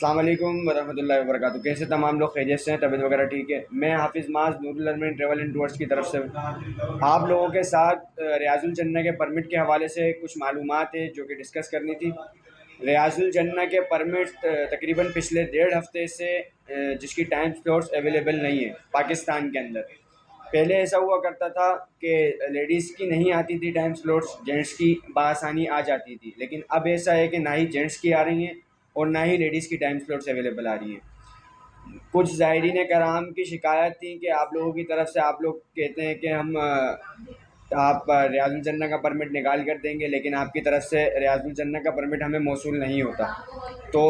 السلام علیکم ورحمۃ اللہ وبرکاتہ۔ کیسے تمام لوگ خیریت سے ہیں؟ طبیعت وغیرہ ٹھیک ہے؟ میں حافظ معاذ نور العلمین ٹریول اینڈ ٹورس کی طرف سے آپ لوگوں کے ساتھ ریاض الجنہ کے پرمٹ کے حوالے سے کچھ معلومات ہیں جو کہ ڈسکس کرنی تھی۔ ریاض الجنہ کے پرمٹ تقریباً پچھلے 1.5 ہفتے سے جس کی ٹائم سلوٹس اویلیبل نہیں ہیں پاکستان کے اندر۔ پہلے ایسا ہوا کرتا تھا کہ لیڈیز کی نہیں آتی تھی ٹائم سلوٹس، جینٹس کی بآسانی آ جاتی تھی، لیکن اب ایسا ہے کہ نہ ہی جینٹس کی آ رہی ہیں اور نہ ہی لیڈیز کی ٹائم سلوٹس اویلیبل آ رہی ہیں۔ کچھ زائرین کرام کی شکایت تھی کہ آپ لوگوں کی طرف سے آپ لوگ کہتے ہیں کہ ہم آپ ریاض الجنہ کا پرمٹ نکال کر دیں گے، لیکن آپ کی طرف سے ریاض الجنہ کا پرمٹ ہمیں موصول نہیں ہوتا۔ تو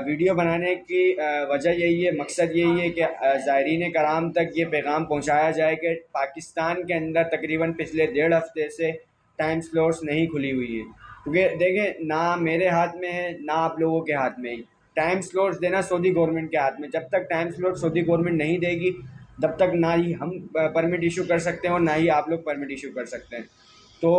ویڈیو بنانے کی وجہ یہی ہے، مقصد یہی ہے کہ زائرین کرام تک یہ پیغام پہنچایا جائے کہ پاکستان کے اندر تقریباً پچھلے 1.5 ہفتے سے ٹائم سلوٹس نہیں کھلی ہوئی ہے، کیونکہ دیکھیں نہ میرے ہاتھ میں ہے نہ آپ لوگوں کے ہاتھ میں ہے۔ ٹائم سلوٹس دینا سعودی گورنمنٹ کے ہاتھ میں، جب تک ٹائم سلوٹ سعودی گورنمنٹ نہیں دے گی تب تک نہ ہی ہم پرمٹ ایشو کر سکتے ہیں اور نہ ہی آپ لوگ پرمٹ ایشو کر سکتے ہیں۔ تو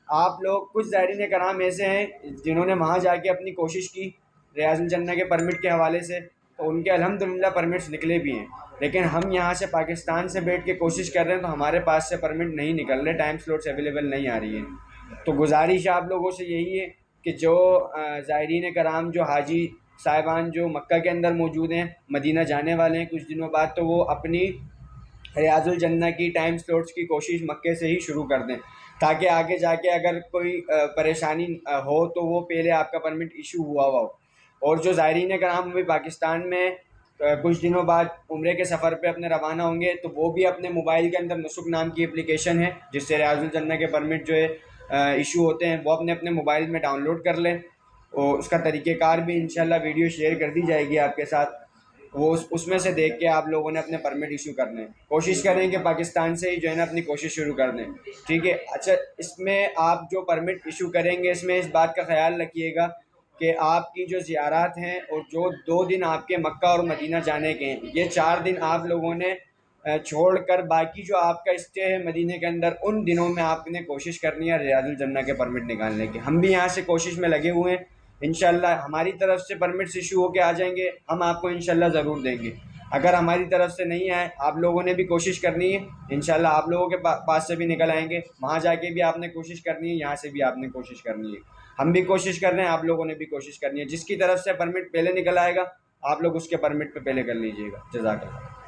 آپ لوگ کچھ زائرین کرام ایسے ہیں جنہوں نے وہاں جا کے اپنی کوشش کی ریاض الجنہ کے پرمٹ کے حوالے سے، تو ان کے الحمدللہ پرمٹس نکلے بھی ہیں، لیکن ہم یہاں سے پاکستان سے بیٹھ کے کوشش کر رہے ہیں تو ہمارے پاس سے پرمٹ نہیں نکل رہے، ٹائم سلوٹس اویلیبل نہیں آ رہی ہیں۔ تو گزارش آپ لوگوں سے یہی ہے کہ جو زائرین کرام، جو حاجی صاحبان جو مکہ کے اندر موجود ہیں، مدینہ جانے والے ہیں کچھ دنوں بعد، تو وہ اپنی ریاض الجنہ کی ٹائم سلوٹس کی کوشش مکے سے ہی شروع کر دیں، تاکہ آگے جا کے اگر کوئی پریشانی ہو تو وہ پہلے آپ کا پرمٹ ایشو ہوا ہو۔ اور جو زائرین کرام ابھی پاکستان میں کچھ دنوں بعد عمرے کے سفر پہ اپنے روانہ ہوں گے، تو وہ بھی اپنے موبائل کے اندر نسک نام کی اپلیکیشن ہے جس سے ریاض الجنہ کے پرمٹ جو ہے ایشو ہوتے ہیں، وہ اپنے موبائل میں ڈاؤن لوڈ کر لیں، اور اس کا طریقہ کار بھی انشاءاللہ ویڈیو شیئر کر دی جائے گی آپ کے ساتھ، وہ اس میں سے دیکھ کے آپ لوگوں نے اپنے پرمٹ ایشو کرنے کوشش کریں کہ پاکستان سے ہی جو ہے نا اپنی کوشش شروع کر دیں، ٹھیک ہے؟ اچھا، اس میں آپ جو پرمٹ ایشو کریں گے اس میں اس بات کا خیال رکھیے گا کہ آپ کی جو زیارات ہیں اور جو 2 دن آپ کے مکہ اور مدینہ جانے کے ہیں، یہ 4 دن آپ لوگوں نے چھوڑ کر باقی جو آپ کا اسٹے ہے مدینہ کے اندر، ان دنوں میں آپ نے کوشش کرنی ہے ریاض الجنہ کے پرمٹ نکالنے کی۔ ہم بھی یہاں سے کوشش میں لگے ہوئے ہیں، انشاءاللہ ہماری طرف سے پرمٹس ایشو ہو کے آ جائیں گے، ہم آپ کو انشاءاللہ ضرور دیں گے۔ اگر ہماری طرف سے نہیں آئے، آپ لوگوں نے بھی کوشش کرنی ہے، انشاءاللہ آپ لوگوں کے پاس سے بھی نکل آئیں گے، وہاں جا کے بھی آپ نے کوشش کرنی ہے، یہاں سے بھی آپ نے کوشش کرنی ہے، ہم بھی کوشش کر رہے ہیں، آپ لوگوں نے بھی کوشش کرنی ہے۔ جس کی طرف سے پرمٹ پہلے نکل آئے گا آپ لوگ اس کے پرمٹ پہ پہلے کر لیجیے گا۔ جزاک اللہ۔